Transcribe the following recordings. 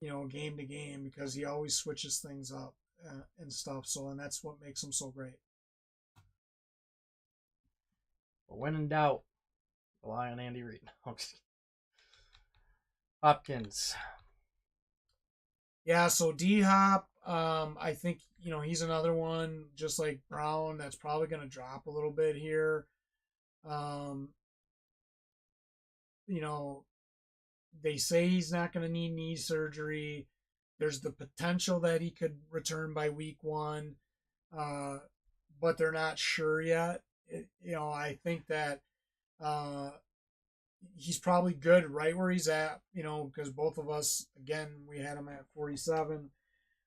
game to game because he always switches things up and stuff. So, and that's what makes him so great. But when in doubt, rely on Andy Reid. Hopkins. Yeah, so D Hop, I think he's another one just like Brown that's probably going to drop a little bit here. Um, you know, they say he's not going to need knee surgery. There's the potential that he could return by week 1, uh, but they're not sure yet. I think that uh, he's probably good right where he's at, because both of us, again, we had him at 47.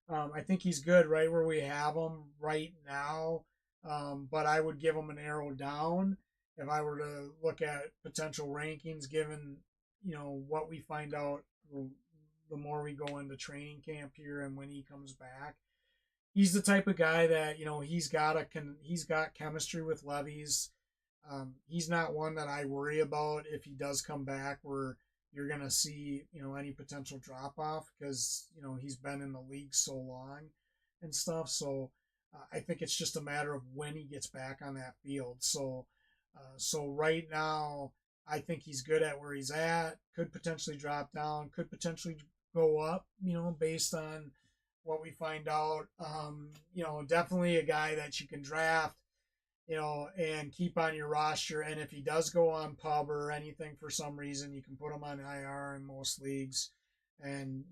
I think he's good right where we have him right now, but I would give him an arrow down if I were to look at potential rankings, given what we find out the more we go into training camp here and when he comes back. He's the type of guy that he's got chemistry with Levy's. He's not one that I worry about if he does come back where you're going to see, any potential drop off because, he's been in the league so long and stuff. So I think it's just a matter of when he gets back on that field. So right now, I think he's good at where he's at, could potentially drop down, could potentially go up, based on what we find out. Definitely a guy that you can draft and keep on your roster. And if he does go on pub or anything for some reason, you can put him on IR in most leagues and,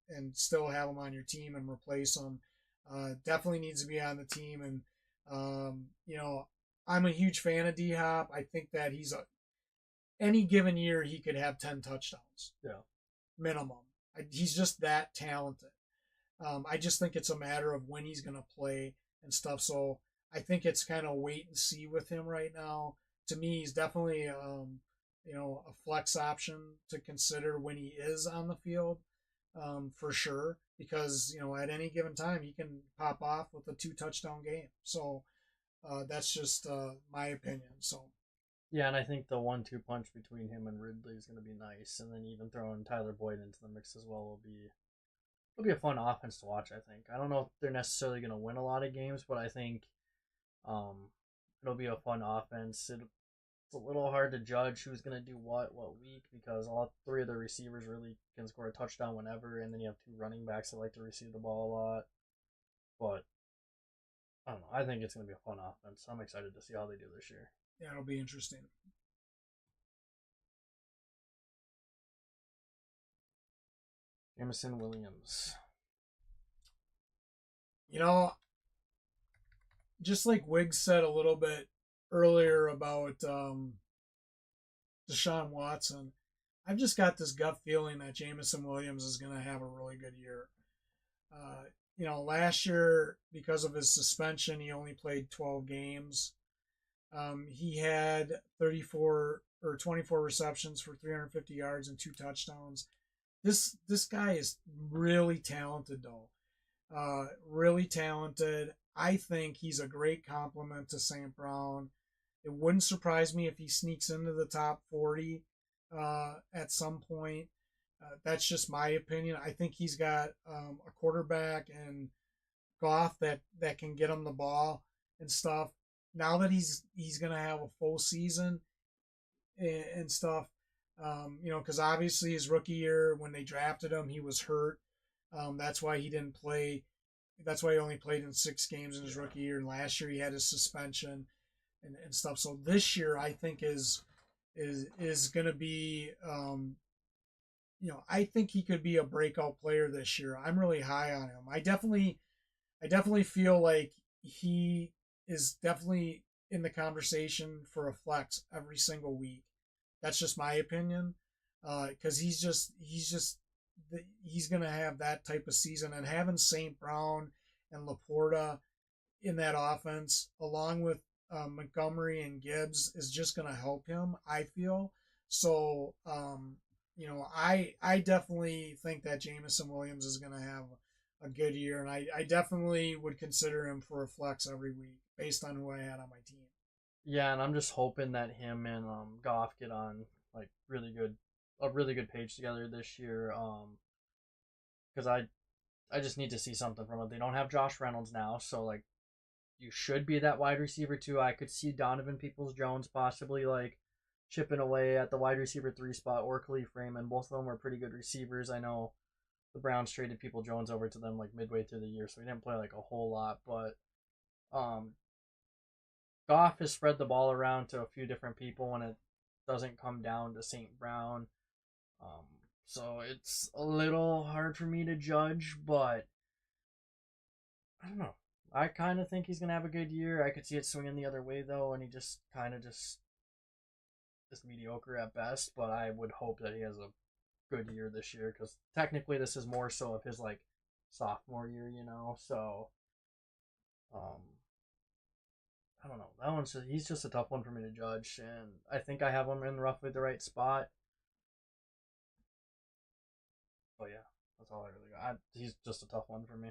and still have him on your team and replace him. Definitely needs to be on the team. And, I'm a huge fan of D Hop. I think that any given year, he could have 10 touchdowns. Yeah. Minimum. He's just that talented. I just think it's a matter of when he's going to play and stuff. So, I think it's kind of wait and see with him right now. To me, he's definitely a flex option to consider when he is on the field, for sure. Because at any given time he can pop off with a 2-touchdown game. So that's just my opinion. So Yeah, and I think the 1-2 punch between him and Ridley is going to be nice, and then even throwing Tyler Boyd into the mix as well will be a fun offense to watch. I think. I don't know if they're necessarily going to win a lot of games, but I think it'll be a fun offense. It's a little hard to judge who's going to do what week because all 3 of the receivers really can score a touchdown whenever, and then you have 2 running backs that like to receive the ball a lot. But I don't know. I think it's going to be a fun offense. I'm excited to see how they do this year. yeah, it'll be interesting. Jameson Williams. Just like Wiggs said a little bit earlier about Deshaun Watson, I've just got this gut feeling that Jameson Williams is going to have a really good year. Last year, because of his suspension, he only played 12 games. He had 34 or 24 receptions for 350 yards and 2 touchdowns. This guy is really talented, though. Really talented. I think he's a great compliment to St. Brown. It wouldn't surprise me if he sneaks into the top 40 at some point. That's just my opinion. I think he's got a quarterback and Goff that can get him the ball and stuff. Now that he's going to have a full season and stuff, because obviously his rookie year when they drafted him, he was hurt. That's why he didn't play. That's why he only played in 6 games in his rookie year. And last year he had his suspension and stuff. So this year I think is going to be, I think he could be a breakout player this year. I'm really high on him. I definitely feel like he is definitely in the conversation for a flex every single week. That's just my opinion. Because he's going to have that type of season, and having St. Brown and Laporta in that offense, along with Montgomery and Gibbs, is just going to help him, I feel. So, I definitely think that Jameson Williams is going to have a good year, and I definitely would consider him for a flex every week based on who I had on my team. Yeah, and I'm just hoping that him and Goff get on like a really good page together this year. because I just need to see something from it. They don't have Josh Reynolds now, so like you should be that wide receiver too. I could see Donovan Peoples-Jones possibly like chipping away at the wide receiver 3 spot, or Khalif Raymond. Both of them were pretty good receivers. I know the Browns traded Peoples-Jones over to them like midway through the year, so he didn't play like a whole lot. But Goff has spread the ball around to a few different people when it doesn't come down to St. Brown. So it's a little hard for me to judge, but I don't know. I kind of think he's going to have a good year. I could see it swinging the other way, though, and he just kind of just is mediocre at best, but I would hope that he has a good year this year, because technically this is more so of his, like, sophomore year, you know, so, I don't know. That one's he's just a tough one for me to judge, and I think I have him in roughly the right spot. But yeah, that's all I really got. He's just a tough one for me.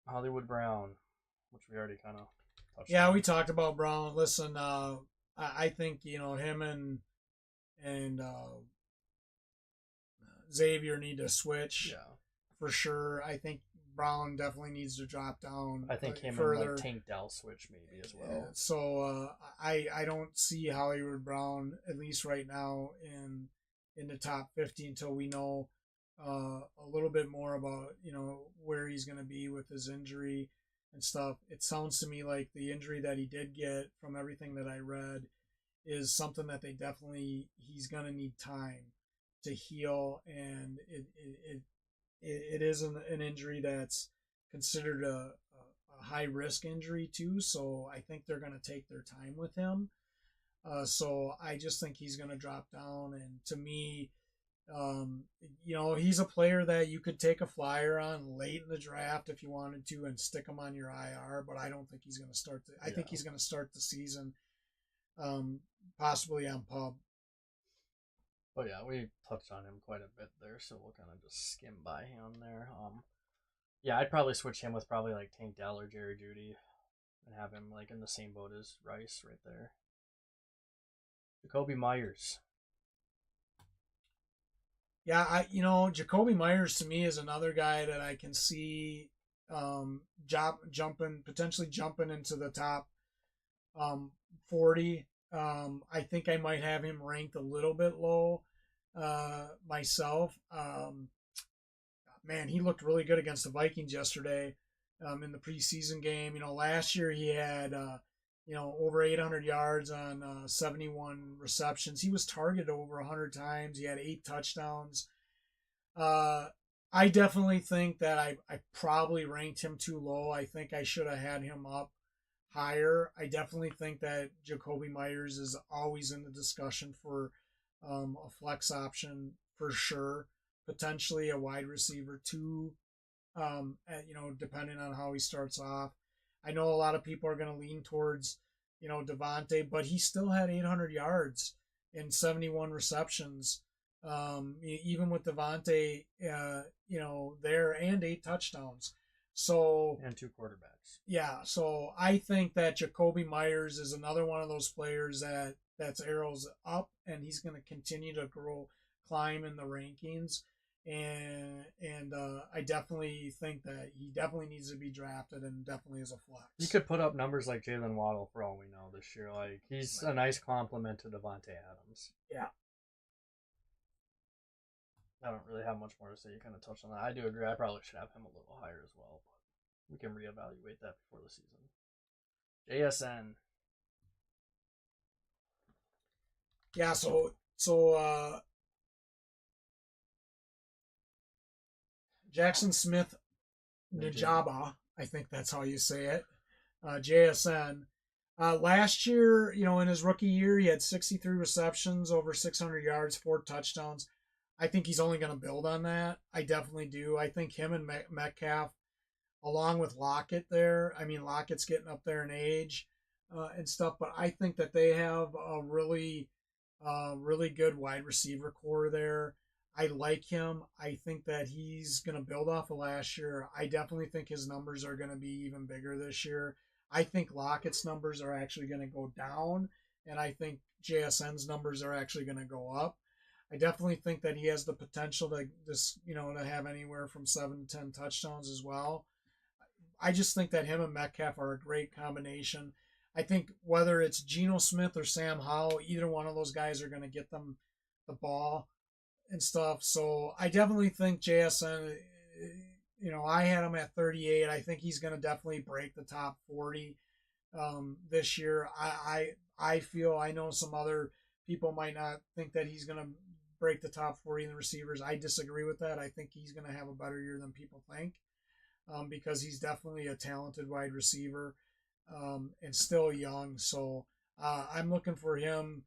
Hollywood Brown, which we already kind of touched on. Yeah, we talked about Brown. Listen, I think him and Xavier need to switch. Yeah, for sure. I think Brown definitely needs to drop down. I think him further. and like Tank Dell switch maybe as well. So I don't see Hollywood Brown, at least right now, in the top 50 until we know a little bit more about where he's going to be with his injury and stuff. It sounds to me like the injury that he did get, from everything that I read, is something that he's going to need time to heal, and it is an injury that's considered a high risk injury too. So I think they're going to take their time with him. So I just think he's going to drop down, and to me, he's a player that you could take a flyer on late in the draft if you wanted to and stick him on your IR, but I don't think he's going to start. I think he's going to start the season, possibly on PUB. But yeah, we touched on him quite a bit there, so we'll kind of just skim by him there. Yeah, I'd probably switch him with probably like Tank Dell or Jerry Jeudy, and have him like in the same boat as Rice right there. Jakobi Meyers. Yeah, Jakobi Meyers to me is another guy that I can see potentially jumping into the top 40. I think I might have him ranked a little bit low myself. Man, he looked really good against the Vikings yesterday in the preseason game. Last year he had over 800 yards on 71 receptions. He was targeted over 100 times. He had 8 touchdowns. I definitely think that I probably ranked him too low. I think I should have had him up higher. I definitely think that Jakobi Meyers is always in the discussion for a flex option for sure. Potentially a wide receiver too, depending on how he starts off. I know a lot of people are going to lean towards, Devontae, but he still had 800 yards and 71 receptions, even with Devontae, there, and 8 touchdowns. So and 2 quarterbacks. Yeah, so I think that Jakobi Meyers is another one of those players that's arrows up, and he's going to continue to climb in the rankings. And I definitely think that he definitely needs to be drafted, and definitely is a flex. He could put up numbers like Jalen Waddle for all we know this year. Like, he's a nice compliment to Devontae Adams. Yeah. I don't really have much more to say. You kind of touched on that. I do agree. I probably should have him a little higher as well, but we can reevaluate that before the season. JSN. Yeah, so Jaxon Smith-Njigba, I think that's how you say it. JSN. Last year, in his rookie year, he had 63 receptions, over 600 yards, 4 touchdowns. I think he's only going to build on that. I definitely do. I think him and Metcalf, along with Lockett there, Lockett's getting up there in age and stuff, but I think that they have a really good wide receiver core there. I like him. I think that he's going to build off of last year. I definitely think his numbers are going to be even bigger this year. I think Lockett's numbers are actually going to go down, and I think JSN's numbers are actually going to go up. I definitely think that he has the potential to to have anywhere from 7 to 10 touchdowns as well. I just think that him and Metcalf are a great combination. I think whether it's Geno Smith or Sam Howell, either one of those guys are going to get them the ball and stuff. So I definitely think JSN, I had him at 38. I think he's going to definitely break the top 40 this year. I feel, I know some other people might not think that he's going to break the top 40 in the receivers. I disagree with that. I think he's going to have a better year than people think, because he's definitely a talented wide receiver, and still young. So I'm looking for him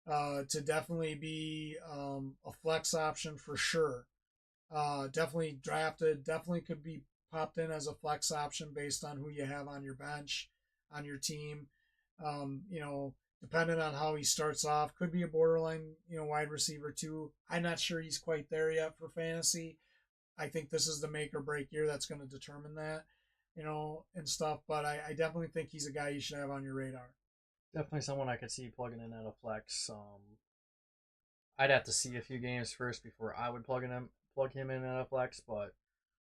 to definitely be a flex option for sure. Definitely drafted, definitely could be popped in as a flex option based on who you have on your bench, on your team. Depending on how he starts off, could be a borderline, wide receiver too. I'm not sure he's quite there yet for fantasy. I think this is the make or break year that's going to determine that, and stuff. But I definitely think he's a guy you should have on your radar. Definitely someone I could see plugging in at a flex. I'd have to see a few games first before I would plug him in at a flex, but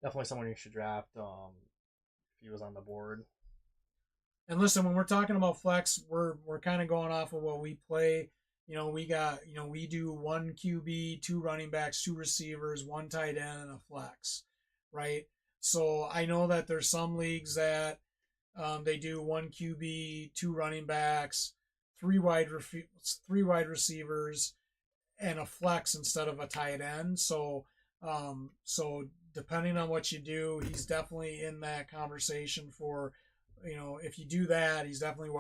definitely someone you should draft if he was on the board. And listen, when we're talking about flex, we're kind of going off of what we play. We do one QB, two running backs, two receivers, one tight end, and a flex, right? So I know that there's some leagues that they do one QB, two running backs, three wide receivers, and a flex instead of a tight end. So depending on what you do, he's definitely in that conversation for, if you do that, he's definitely